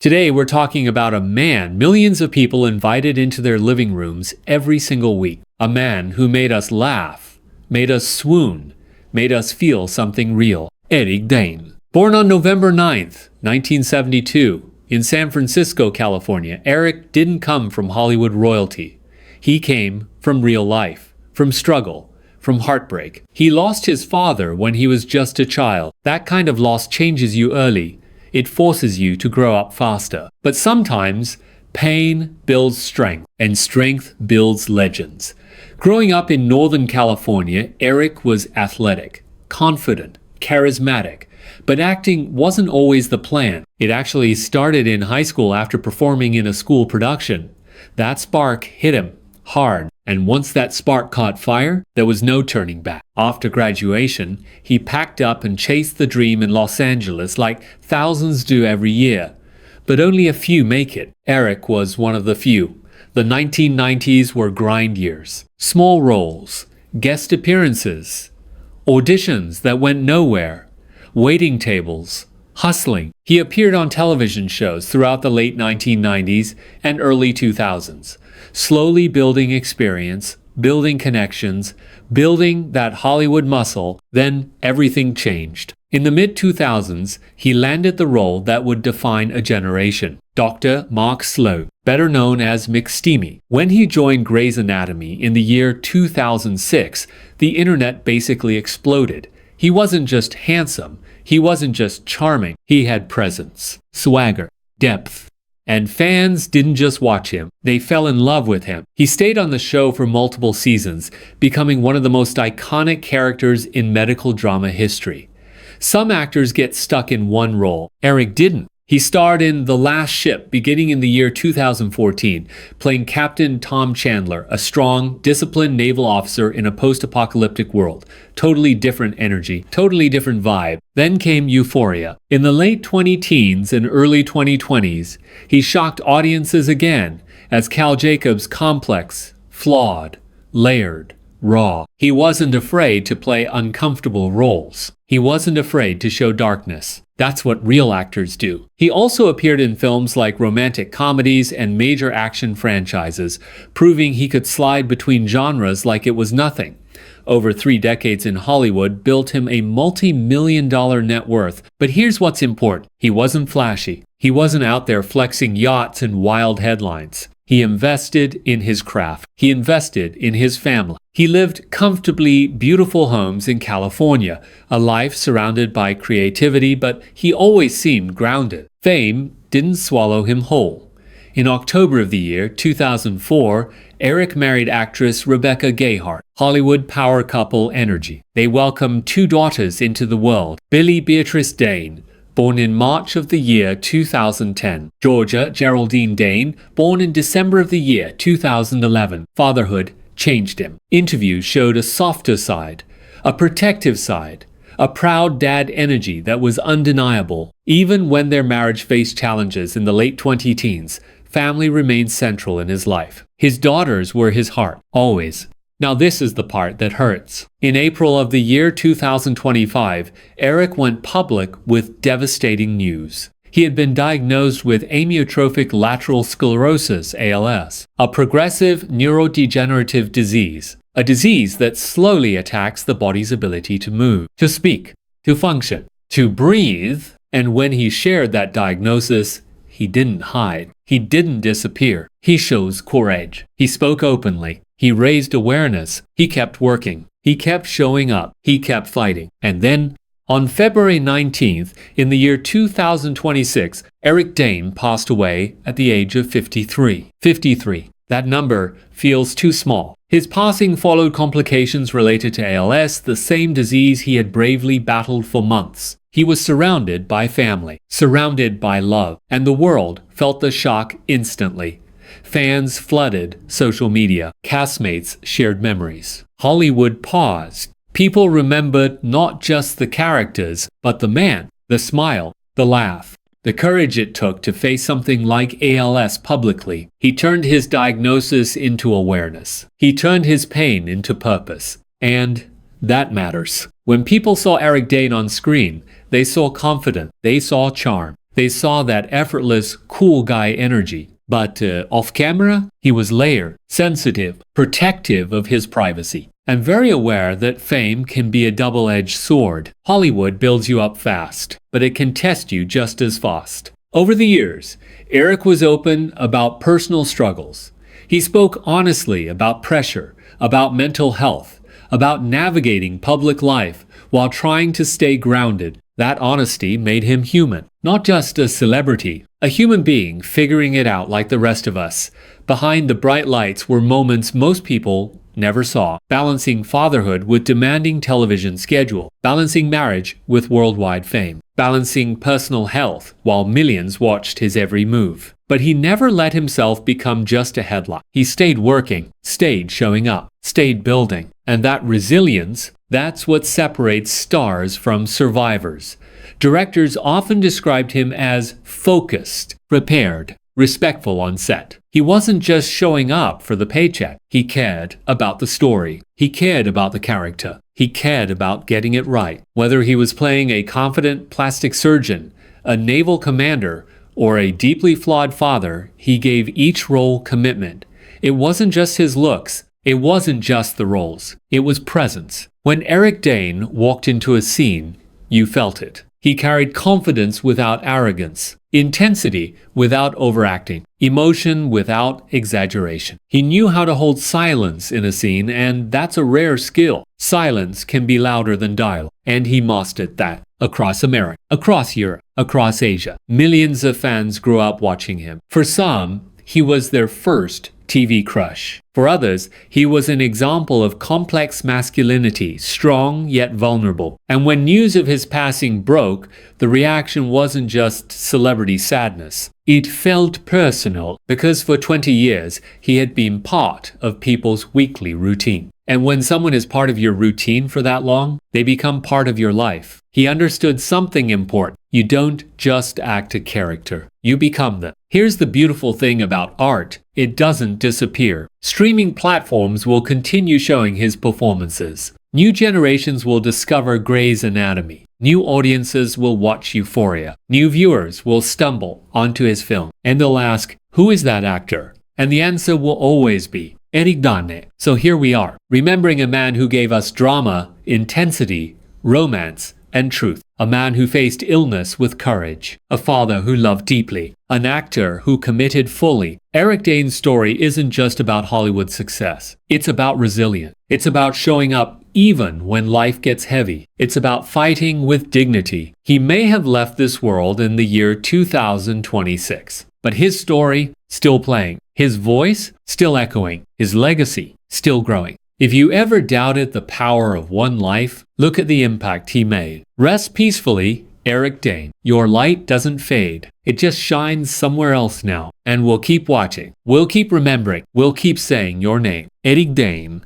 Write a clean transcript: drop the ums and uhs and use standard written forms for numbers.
Today, we're talking about a man millions of people invited into their living rooms every single week. A man who made us laugh, made us swoon, made us feel something real. Eric Dane. Born on November 9th, 1972, in San Francisco, California, Eric didn't come from Hollywood royalty. He came from real life, from struggle, from heartbreak. He lost his father when he was just a child. That kind of loss changes you early. It forces you to grow up faster. But sometimes, pain builds strength, and strength builds legends. Growing up in Northern California, Eric was athletic, confident, charismatic. But acting wasn't always the plan. It actually started in high school after performing in a school production. That spark hit him hard, and once that spark caught fire, there was no turning back. After graduation, he packed up and chased the dream in Los Angeles like thousands do every year. But only a few make it. Eric was one of the few. The 1990s were grind years. Small roles, guest appearances, auditions that went nowhere, waiting tables, hustling. He appeared on television shows throughout the late 1990s and early 2000s, slowly building experience, building connections, building that Hollywood muscle. Then everything changed. In the mid-2000s, he landed the role that would define a generation, Dr. Mark Sloan, better known as McSteamy. When he joined Grey's Anatomy in the year 2006, the internet basically exploded. He wasn't just handsome, he wasn't just charming, he had presence, swagger, depth. And fans didn't just watch him, they fell in love with him. He stayed on the show for multiple seasons, becoming one of the most iconic characters in medical drama history. Some actors get stuck in one role. Eric didn't. He starred in The Last Ship beginning in the year 2014, playing Captain Tom Chandler, a strong, disciplined naval officer in a post-apocalyptic world. Totally different energy, totally different vibe. Then came Euphoria. In the late 20-teens and early 2020s, he shocked audiences again as Cal Jacobs' complex, flawed, layered, raw. He wasn't afraid to play uncomfortable roles. He wasn't afraid to show darkness. That's what real actors do. He also appeared in films like romantic comedies and major action franchises, proving he could slide between genres like it was nothing. Over 3 decades in Hollywood built him a multi-million-dollar net worth. But here's what's important. He wasn't flashy. He wasn't out there flexing yachts and wild headlines. He invested in his craft. He invested in his family. He lived comfortably beautiful homes in California, a life surrounded by creativity, but he always seemed grounded. Fame didn't swallow him whole. In October of the year 2004, Eric married actress Rebecca Gayheart, Hollywood power couple energy. They welcomed 2 daughters into the world, Billy Beatrice Dane, born in March of the year 2010. Georgia Geraldine Dane, born in December of the year 2011. Fatherhood changed him. Interviews showed a softer side, a protective side, a proud dad energy that was undeniable. Even when their marriage faced challenges in the late 20-teens, family remained central in his life. His daughters were his heart, always. Now this is the part that hurts. In April of the year 2025, Eric went public with devastating news. He had been diagnosed with amyotrophic lateral sclerosis, ALS, a progressive neurodegenerative disease, a disease that slowly attacks the body's ability to move, to speak, to function, to breathe. And when he shared that diagnosis, he didn't hide. He didn't disappear. He shows courage. He spoke openly. He raised awareness. He kept working. He kept showing up. He kept fighting. And then, on February 19th, in the year 2026, Eric Dane passed away at the age of 53. 53. That number feels too small. His passing followed complications related to ALS, the same disease he had bravely battled for months. He was surrounded by family, surrounded by love, and the world felt the shock instantly. Fans flooded social media. Castmates shared memories. Hollywood paused. People remembered not just the characters, but the man, the smile, the laugh, the courage it took to face something like ALS publicly. He turned his diagnosis into awareness. He turned his pain into purpose. And that matters. When people saw Eric Dane on screen, they saw confidence, they saw charm, They saw that effortless, cool guy energy. But off camera, he was layered, sensitive, protective of his privacy, and very aware that fame can be a double-edged sword. Hollywood builds you up fast, but it can test you just as fast. Over the years, Eric was open about personal struggles. He spoke honestly about pressure, about mental health, about navigating public life while trying to stay grounded. That honesty made him human, not just a celebrity, a human being figuring it out like the rest of us. Behind the bright lights were moments most people never saw, balancing fatherhood with demanding television schedule, balancing marriage with worldwide fame, balancing personal health while millions watched his every move. But he never let himself become just a headline. He stayed working, stayed showing up, stayed building. And that resilience, that's what separates stars from survivors. Directors often described him as focused, prepared, respectful on set. He wasn't just showing up for the paycheck. He cared about the story. He cared about the character. He cared about getting it right. Whether he was playing a confident plastic surgeon, a naval commander, or a deeply flawed father, he gave each role commitment. It wasn't just his looks. It wasn't just the roles. It was presence. When Eric Dane walked into a scene, you felt it. He carried confidence without arrogance, intensity without overacting, emotion without exaggeration. He knew how to hold silence in a scene, and that's a rare skill. Silence can be louder than dialogue, and he mastered that. Across America, across Europe, across Asia, millions of fans grew up watching him. For some, he was their first TV crush. For others, he was an example of complex masculinity, strong yet vulnerable. And when news of his passing broke, the reaction wasn't just celebrity sadness. It felt personal, because for 20 years, he had been part of people's weekly routine. And when someone is part of your routine for that long, they become part of your life. He understood something important. You don't just act a character. You become them. Here's the beautiful thing about art. It doesn't disappear. Streaming platforms will continue showing his performances. New generations will discover Grey's Anatomy. New audiences will watch Euphoria. New viewers will stumble onto his film. And they'll ask, who is that actor? And the answer will always be Eric Dane. So here we are, remembering a man who gave us drama, intensity, romance, and truth. A man who faced illness with courage. A father who loved deeply. An actor who committed fully. Eric Dane's story isn't just about Hollywood success. It's about resilience. It's about showing up even when life gets heavy. It's about fighting with dignity. He may have left this world in the year 2026, but his story still playing. His voice still echoing. His legacy still growing. If you ever doubted the power of one life, look at the impact he made. Rest peacefully, Eric Dane. Your light doesn't fade. It just shines somewhere else now. And we'll keep watching. We'll keep remembering. We'll keep saying your name. Eric Dane.